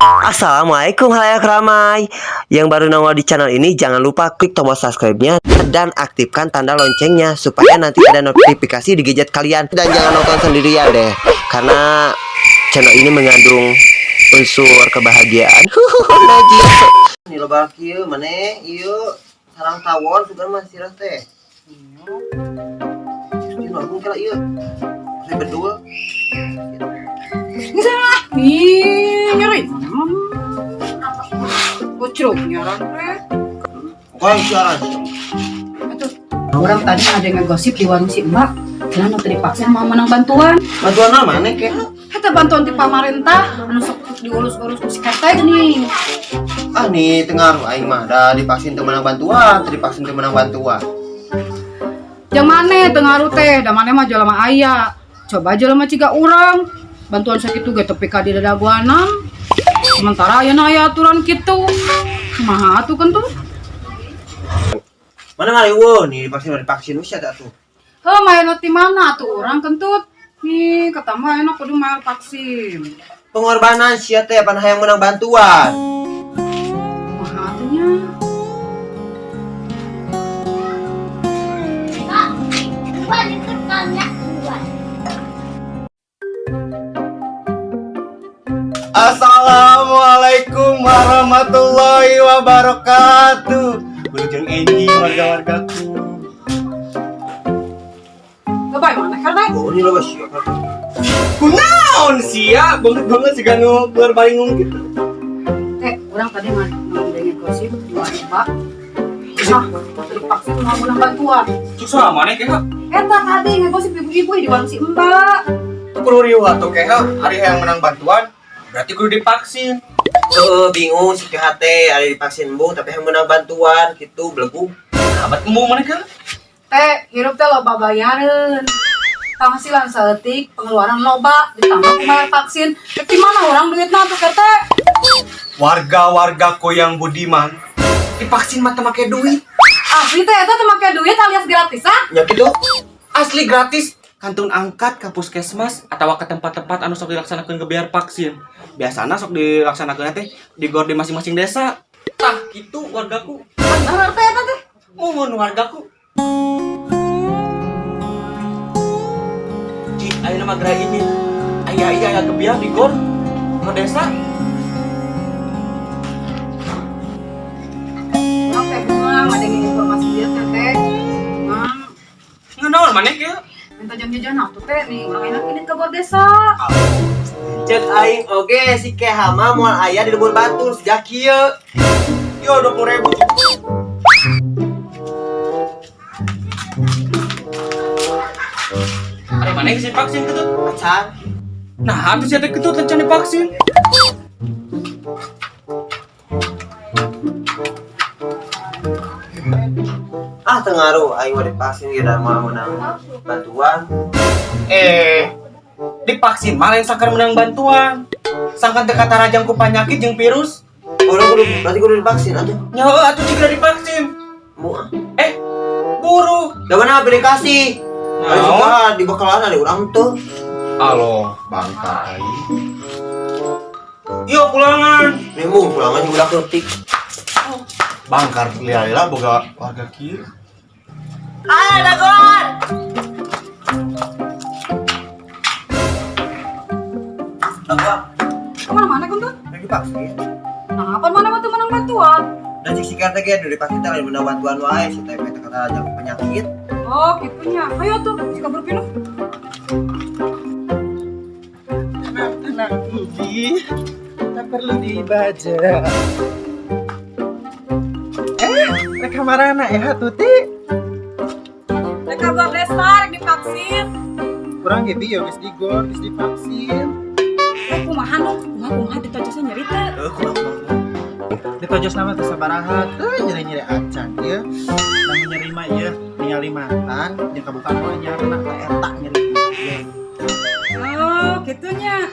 Assalamualaikum halayak ramai. Yang baru nongol di channel ini jangan lupa klik tombol subscribe-nya dan aktifkan tanda loncengnya supaya nanti ada notifikasi di gadget kalian. Dan jangan nonton sendirian deh, karena channel ini mengandung unsur kebahagiaan. Najis. Ini lo kieu maneh ieu sarang tawon sugan masih sirah teh. Ini langsung kala ieu. Saya berdua. Ih, nyeri. Bocrok nyaran teh. Kau siaran. Atuh, orang tadi ada yang ngegosip di warung si Mbak. Jangan tadi dipaksa mau menang bantuan. Bantuan apa nih kek? Kata bantuan ti pamarentah, anu sok diurus-urus ku si Kete geuning. Ah nih tengaruh aing mah da dipaksin teu menang bantuan, teu dipaksin teu menang bantuan. Jang mane teu ngaruh teh, da mane mah jelema aya. Coba jelema ciga urang. Bantuan sakitu ge tepi ka di dadaguanan. Sementara ayeuna aya aturan kitu. Kumaha atuh kentu? Mana ngaliweuh nih dipaksin wis ada tuh. Heuh, mayana ti mana atuh urang kentut? Nih, kata mah enak kudu mayar vaksin. Pengorbanan sia teh pan hayang menang bantuan. Kumaha atuhnya? Assalamualaikum warahmatullahi wabarakatuh. Wilujeng enjing warga-wargaku. Lebay mana karena? Oh, ini lo sia kan. Kunaon sia? Banget sih kan berbaringung gitu. Orang tadi mah dengar gosip di warung Pak. Nah, terpaksa mau menang bantuan. Susah mana kek? Eta tadi ngegosip ibu-ibu di warung si Mbak. Perlu riwah tuh kek hari yang menang bantuan. Berarti kudu divaksin. Bingung si KHT ada dipaksin embung tapi hayang menang bantuan gitu belegu. Sahabat embung mana kek? Hirup teh loba bayareun. Penghasilan saeutik, pengeluaran loba, ditambah kumaha vaksin. Di mana orang duitna tuh Teh? Warga-wargaku yang budiman divaksin mah teu make duit. Asli teh eta teu make duit alias gratisan? Nya kitu. Asli gratis. Kantun angkat ke puskesmas atau ke tempat-tempat anu sok dilaksanakan gebiar vaksin. Biasana sok dilaksanakan teh di gor di masing-masing desa. Tah gitu wargaku. Bener teh eta teh. Mumun wargaku. Ci, ayeuna mah gerai ini. Aya gebiar di gor ke desa. Orang teh bunga ada informasi dia teh. Nganaon maneh kieu? Minta jam-jajan atuh teh nih, orang enak ini ke bawah desa. Cek aing oge si Kehama moal aya di Lembur Batu sejak kieu. Yo 20.000. Ari maneh geus vaksin ketut? Pacar. Nah, habis eta ketut can divaksin. Tengaruh aing mah dipaksin ge da moal menang bantuan. Divaksin malah yang sangkar menang bantuan. Sangkan teu katarajang ku panyakit jeung virus. Berarti kudu divaksin atuh. Nya heuh atuh jigna divaksin. Moal. Buru. Da mana aplikasi? Ari suka di bakalan ada urang tuh. Halo, Bangka aing. Yo pulangan. Nemu pulangan juga udah ketik. Bangkar lila boga warga kieu. Dagon. Dagon. Kemana-mana kentut? Lagi vaksin. Nah, apa mana tuh menang bantuan? Dan si kata ge dari vaksin teh lain menang bantuan wae si teh kata aja penyakit. Oh, gitunya. Ayo tuh, jika berpinuh. Anak Budi tak perlu dibaca. Mereka marana ya Tuti. Mereka buat desa divaksin. Kurang gitu ya geus digor, geus divaksin. Kumaha nu? Kumaha ditojosnya nyeri teh. Ditojos nama teh sabaraha teh nyeri-nyeri acan ya. Namun nyeri mah ya ningali mantan jeung kabukan mah nyarna ka eta nyeri. Oh, gitunya.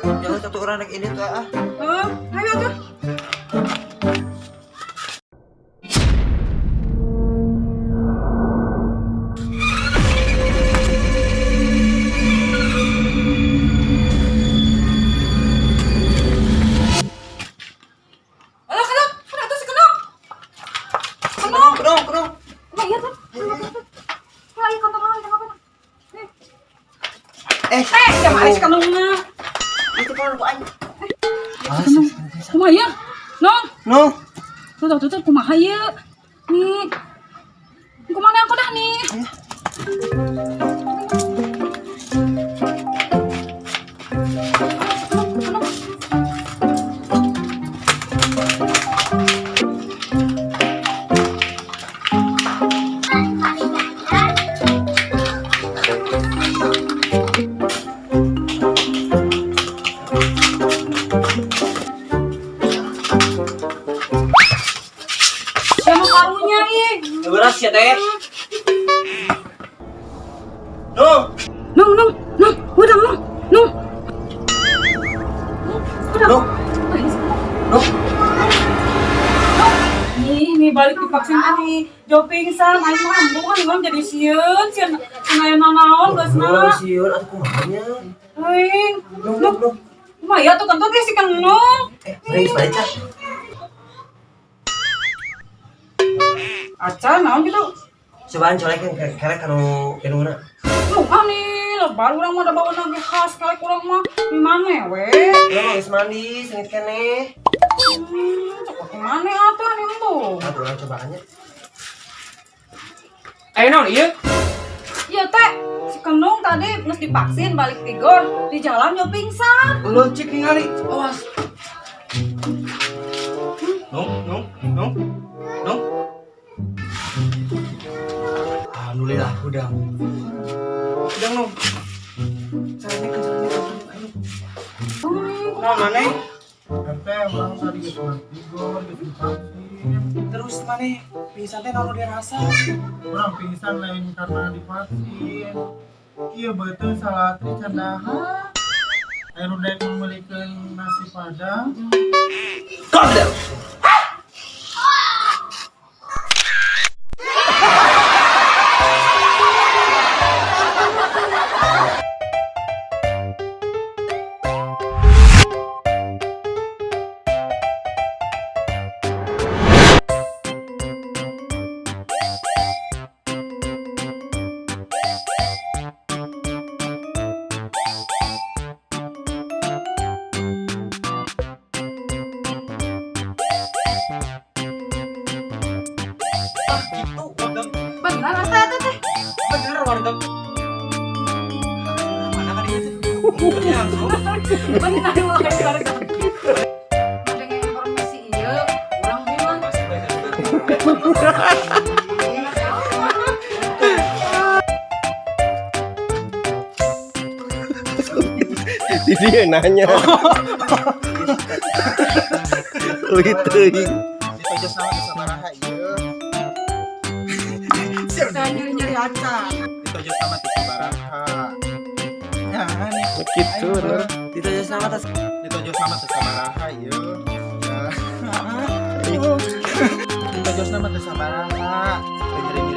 Jangan satu orang naik ini tuh ah. Oh, ayo tuh. Kumaha ya? Nong, No. tuh kumaha ya? Nih. Kumaha aku dah nih? Siapa karunya ih? Beras ya teh. Nong, udang nong. Udang. Nih balik divaksin tadi. Jo pingsan, aing mah ambu kan imam jadi sieun aya nanaon geusna. Siun atuh kumanya. Aing. Nong. Maya tuh kentut geus si kenong. Geus baca. Acan naon gitu? Cobaan colekin kerek kanu kenuna. Nih, lebar urang mah da bawa lagi khas kalek urang mah di mana we? Lo geus mandi sengit keneh. Coba di mana atuh nih embu? Aduh, urang cobaannya. Ayo non, iya. Iya teh, si Kenung tadi geus divaksin balik tigor di jalan yo pingsan. Lo cek ningali. Awas. Nong. Alhamdulillah udah. Udah nong. Caranya kan. Ayo. Nah, mana? Teh orang tadi geus tidur, geus divaksin. Terus mana? Pingsan teh naon dia rasa? Orang pingsan lain karena divaksin. Iya betul salah tri candaha. Ayo dek membelikan nasi padang. Goblok. Gitu, warga. Benar teh teh. Bener warga. Mana kan dia tuh? Benar ulah warga. Ada informasi ieu, urang bilang Masih banyak juga. Dia nanya. Gitu. Ditojos nama teh sabaraha ieu. saya nyari acan. Ditojos nama teh sabaraha. Ya nih. Gitu, no. Ditanya sama tas. Ditojos nama teh sabaraha ieu. Ya. Ditojos nama teh sabaraha. Nyeri